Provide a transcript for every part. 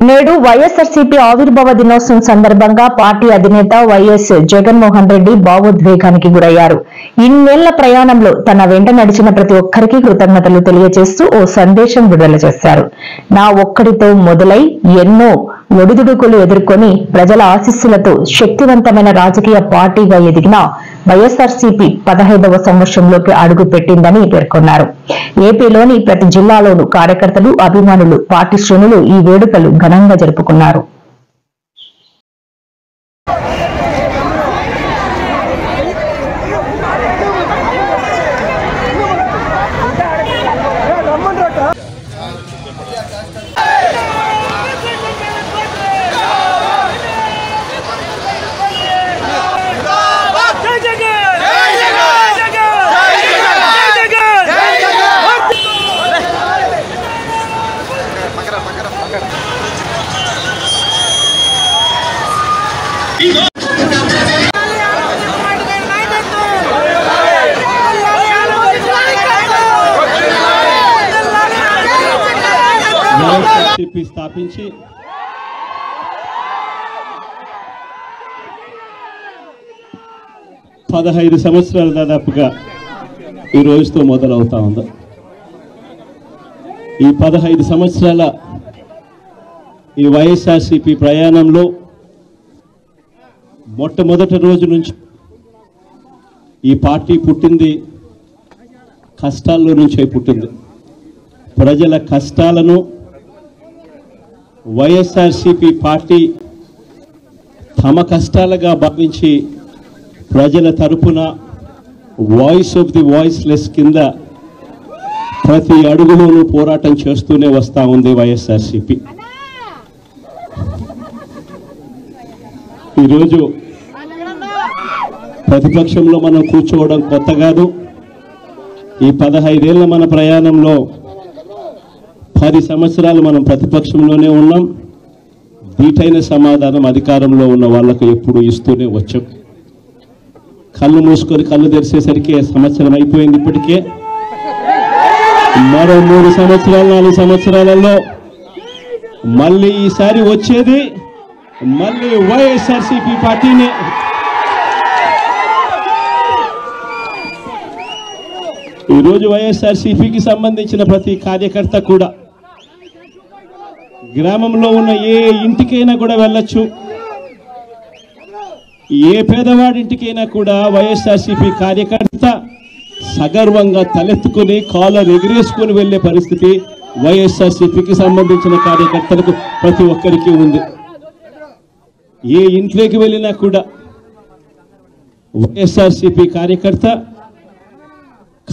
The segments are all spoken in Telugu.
నేడు వైఎస్ఆర్సీపీ ఆవిర్భావ దినోత్సవం సందర్భంగా పార్టీ అధినేత వైఎస్ జగన్మోహన్ రెడ్డి భావోద్వేగానికి గురయ్యారు. ఇన్నేళ్ల ప్రయాణంలో తన వెంట నడిచిన ప్రతి ఒక్కరికి కృతజ్ఞతలు తెలియజేస్తూ ఓ సందేశం విడుదల చేశారు. నా ఒక్కడితో మొదలై ఎన్నో ఒడిదుడుకులు ఎదుర్కొని ప్రజల ఆశీస్సులతో శక్తివంతమైన రాజకీయ పార్టీగా ఎదిగిన వైఎస్ఆర్సీపీ 15వ సంవత్సరంలోకి అడుగు పెట్టిందని పేర్కొన్నారు. ఏపీలోని ప్రతి జిల్లాలోనూ కార్యకర్తలు, అభిమానులు, పార్టీ శ్రేణులు ఈ వేడుకలు ఘనంగా జరుపుకున్నారు. స్థాపించి పదహైదు సంవత్సరాలు దాదాపుగా ఈ రోజుతో మొదలవుతా ఉంది. ఈ 15 సంవత్సరాల ఈ వైఎస్ఆర్సీపీ ప్రయాణంలో మొట్టమొదటి రోజు నుంచి ఈ పార్టీ పుట్టింది కష్టాల్లో నుంచే పుట్టింది. ప్రజల కష్టాలను వైఎస్ఆర్సీపీ పార్టీ తమ కష్టాలుగా భావించి ప్రజల తరపున వాయిస్ ఆఫ్ ది వాయిస్లెస్ కింద ప్రతి అడుగులోనూ పోరాటం చేస్తూనే వస్తూ ఉంది వైఎస్ఆర్సీపీ. ఈరోజు ప్రతిపక్షంలో మనం కూర్చోవడం కొత్త కాదు. ఈ 15 ఏళ్ల మన ప్రయాణంలో 10 సంవత్సరాలు మనం ప్రతిపక్షంలోనే ఉన్నాం. దీటైన సమాధానం అధికారంలో ఉన్న వాళ్లకు ఎప్పుడు ఇస్తూనే వచ్చాం. కళ్ళు మూసుకొని కళ్ళు తెరిచేసరికి సంవత్సరం అయిపోయింది. ఇప్పటికే మరో 3 సంవత్సరాలు 4 సంవత్సరాలలో మళ్ళీ ఈసారి వచ్చేది మళ్ళీ వైఎస్ఆర్సీపీ పార్టీనే. ఈరోజు వైఎస్ఆర్సీపీకి సంబంధించిన ప్రతి కార్యకర్త కూడా గ్రామంలో ఉన్న ఏ ఇంటికైనా కూడా వెళ్ళొచ్చు. ఏ పేదవాడింటికైనా కూడా వైఎస్ఆర్సీపీ కార్యకర్త సగర్వంగా తలెత్తుకుని కాలర్ ఎగిరేసుకుని వెళ్లే పరిస్థితి వైఎస్ఆర్సీపీకి సంబంధించిన కార్యకర్తలకు ప్రతి ఒక్కరికి ఉంది. ఏ ఇంట్లోకి వెళ్ళినా కూడా వైఎస్ఆర్సీపీ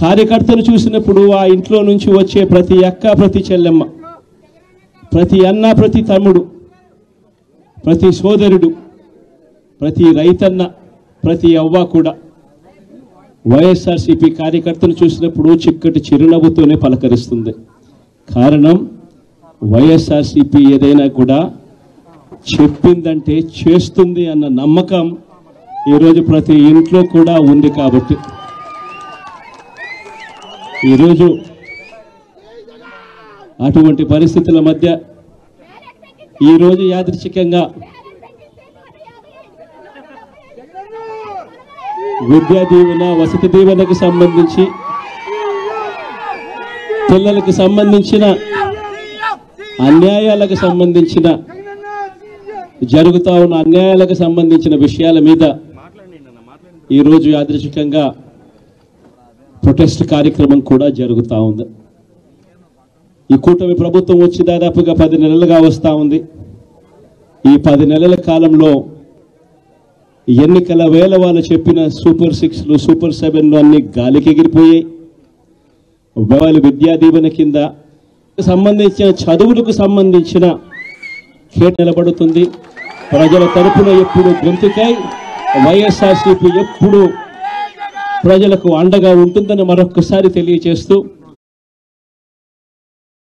కార్యకర్తను చూసినప్పుడు ఆ ఇంట్లో నుంచి వచ్చే ప్రతి అక్క, ప్రతి చెల్లెమ్మ, ప్రతి అన్న, ప్రతి తమ్ముడు, ప్రతి సోదరుడు, ప్రతి రైతన్న, ప్రతి అవ్వ కూడా వైఎస్ఆర్సీపీ కార్యకర్తను చూసినప్పుడు చిక్కటి చిరునవ్వుతోనే పలకరిస్తుంది. కారణం వైఎస్ఆర్సీపీ ఏదైనా కూడా చెప్పిందంటే చేస్తుంది అన్న నమ్మకం ఈరోజు ప్రతి ఇంట్లో కూడా ఉంది. కాబట్టి ఈరోజు అటువంటి పరిస్థితుల మధ్య ఈరోజు యాదృచ్ఛికంగా విద్యా దీవెన, వసతి దీవెనకు సంబంధించి పిల్లలకు సంబంధించిన అన్యాయాలకు సంబంధించిన జరుగుతూ ఉన్న అన్యాయాలకు సంబంధించిన విషయాల మీద ఈరోజు యాదృచ్ఛికంగా ప్రొటెస్ట్ కార్యక్రమం కూడా జరుగుతూ ఉంది. ఈ కూటమి ప్రభుత్వం వచ్చి దాదాపుగా 10 నెలలుగా వస్తూ ఉంది. ఈ 10 నెలల కాలంలో ఎన్నికల వేళ వాళ్ళు చెప్పిన సూపర్ 6లు, సూపర్ 7లు అన్ని గాలికి ఎగిరిపోయాయి. వాళ్ళు విద్యా దీవెన కింద సంబంధించిన చదువులకు సంబంధించిన కేట నిలబడుతుంది. ప్రజల తరపున ఎప్పుడు గొంతుకై వైఎస్ఆర్సీపీ ఎప్పుడు ప్రజలకు అండగా ఉంటుందని మరొకసారి తెలియజేస్తూ